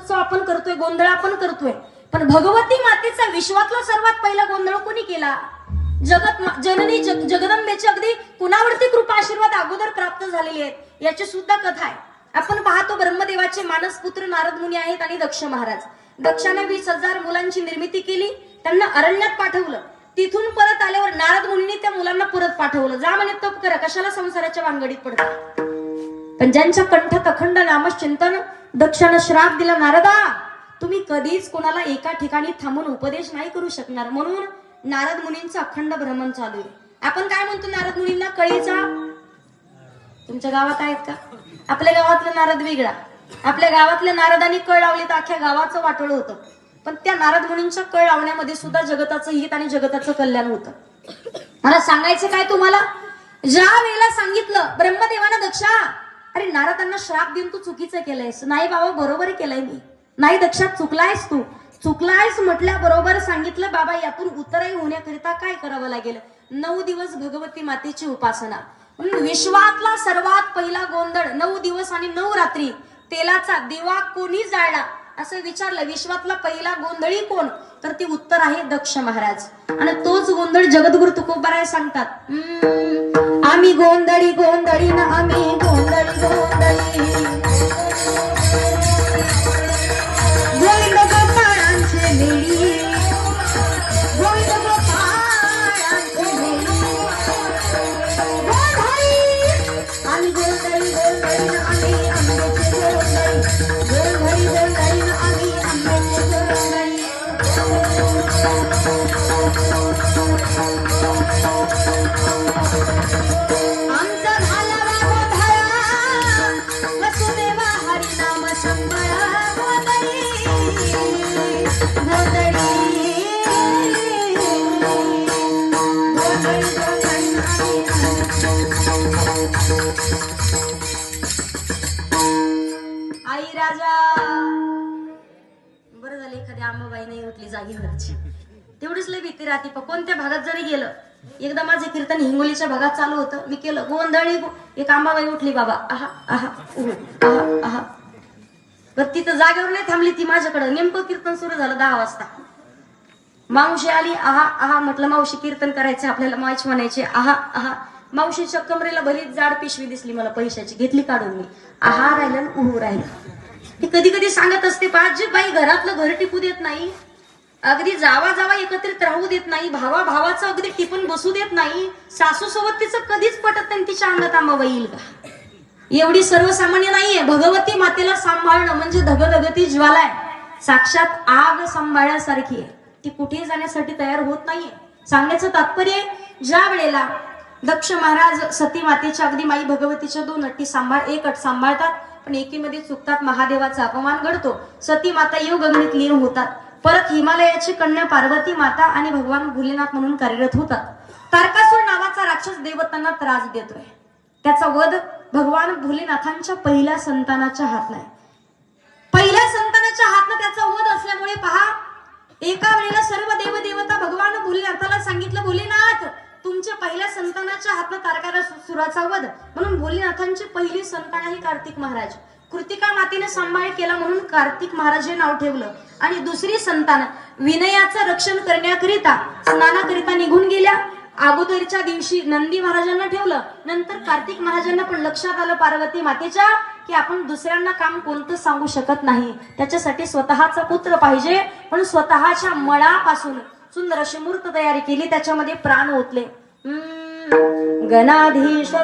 गणेशोत्सव आपण करतोय, गोंधळ आपण करतोय, पण भगवती मातेचा विश्वातला सर्वात पहिला गोंधळ कोणी केला? जननी जगदंबेची अगदी कुणावरती कृपा आशीर्वाद अगोदर प्राप्त झालेले आहेत याची सुद्धा कथा आहे. आपण पाहतो ब्रह्मदेवाचे मानसपुत्र नारद मुनी आहेत आणि दक्ष महाराज. दक्षाने 20,000 मुलांची निर्मिती केली, त्यांना अरण्यात पाठवलं. तिथून परत आल्यावर नारद मुनींनी त्या मुलांना परत पाठवलं, जा म्हणे तप करा, कशाला संसाराच्या भानगडीत पडता. पण ज्यांच्या कंठात अखंड नामचिंतन, दक्षाने श्राप दिला, नारदा तुम्ही कधीच कोणाला एका ठिकाणी थांबून उपदेश नाही करू शकणार. म्हणून नारद मुनींचं अखंड भ्रमण चालू आहे. आपण काय म्हणतो नारद मुनींना? कळीचा. तुमच्या गावात आहेत का? आपल्या गावातले नारद वेगळा. आपल्या गावातल्या नारदांनी कळ लावली तर अख्ख्या गावाचं वाटोळं होतं. पण त्या नारद मुनींच्या कळ लावण्यामध्ये सुद्धा जगताचं हित आणि जगताचं कल्याण होतं. मला सांगायचं काय तुम्हाला, ज्या वेळेला सांगितलं ब्रह्मदेवानं दक्षा, अरे नारदांना श्राप देऊन तू चुकीचं केलंयस. नाही बाबा बरोबर केलंय मी. नाही दक्षा चुकलायस तू. चुकलायस म्हटल्या बरोबर सांगितलं बाबा यातून उतराई होण्याकरिता काय करावं लागेल? 9 दिवस भगवती मातेची उपासना. म्हणून विश्वातला सर्वात पहिला गोंधळ 9 दिवस आणि 9 रात्री तेलाचा दिवा कोणी जाळला असं विचारलं. विश्वातला पहिला गोंधळी कोण? तर ती उत्तर आहे दक्ष महाराज. आणि तोच गोंधळ जगद्गुरु तुकोबाराय सांगतात, आम्ही गोंधळी गोंधळी ना आम्ही गोंधळी गोंधळी, गोविंद गोपाळांचे लेडी, गोविंद गोपाळांचे लेडी, गोंधळी आम्ही गोंधळी गोंधळी ना आम्ही आंब्याचे गोंधळी, गोंधळी गोंधळी ना आम्ही आंब्याचे गोंधळी. आमचा झाला गोंधळा वसुदेवा हरिनाम संबळा, गोंधळी गोंधळी गोंधळी आई राजा. बरं झालं एखादी आंबाबाई नाही उठली जागेवरची, तेवढीच लय भीती राहते. पण कोणत्या भागात जरी गेलं, एकदा माझे कीर्तन हिंगोलीच्या भागात चालू होतं, मी केलं गोंधळी, एक आंबाबाई उठली बाबा, आहा आहा आहा आहा. बरं तिथं जागेवर नाही थांबली ती, माझ्याकडे नेमकं कीर्तन सुरू झालं 10 वाजता. मावशी आली, आहा आहा. म्हटलं मावशी कीर्तन करायचं आपल्याला, मावशी म्हणायचे आहा आहा. मावशीच्या कमरेला भरीच जाड पिशवी दिसली मला पैशाची, घेतली काढून मी. आहा राहिलं उभं राहिलं. ती कधी कधी सांगत असते, पाजी बाई घरातलं घर टिकू देत नाही, अगदी जावा जावा एकत्रित राहू देत नाही, भावा भावाचं अगदी टिपून बसू देत नाही, सासू सोबत तिचं कधीच पटत नाही, तिच्या अंगात आंबाबाई येईल का? एवढी सर्वसामान्य नाहीये. भगवती मातेला सांभाळणं म्हणजे धगधगती ज्वाला आहे, साक्षात आग सांभाळण्यासारखी आहे. ती कुठेही जाण्यासाठी तयार होत नाहीये. सांगण्याचं तात्पर्य, ज्या वेळेला दक्ष महाराज सती मातेच्या अगदी माई भगवतीच्या 2 अटी एक अट सांभाळतात, पण एकीमध्ये चुकतात, महादेवाचा अपमान घडतो, सती माता योग अग्नीत लीन होतात. परत हिमालयाची कन्या पार्वती माता आणि भगवान भोलेनाथ म्हणून कार्यरत होतात. तारकासूर नावाचा राक्षस देवतांना त्रास देतोय. त्याचा वध भगवान भोलेनाथांच्या पहिल्या संतानाच्या हातनं आहे. पहिल्या संतानाच्या हातनं त्याचा वध असल्यामुळे पहा, एका वेळेला सर्व देवदेवता भगवान भोलेनाथाला सांगितलं, भोलेनाथ तुमच्या पहिल्या संतानाच्या हातनं तारकासुराचा वध. म्हणून भोलेनाथांची पहिली संतान आहे कार्तिक महाराज. कृतिका मातेने सांभाळ केला म्हणून कार्तिक महाराज हे नाव ठेवलं. आणि दुसरी संतान विनयाचं रक्षण करण्याकरिता स्नानाकरिता निघून गेल्या. अगोदरच्या दिवशी नंदी महाराजांना ठेवलं, नंतर कार्तिक महाराजांना पण लक्षात आलं पार्वती मातेच्या की आपण दुसऱ्यांना काम कोणतं सांगू शकत नाही, त्याच्यासाठी स्वतःचा पुत्र पाहिजे. म्हणून स्वतःच्या मळापासून सुंदर अशी मूर्त तयारी केली, त्याच्यामध्ये प्राण ओतले. गणाधीश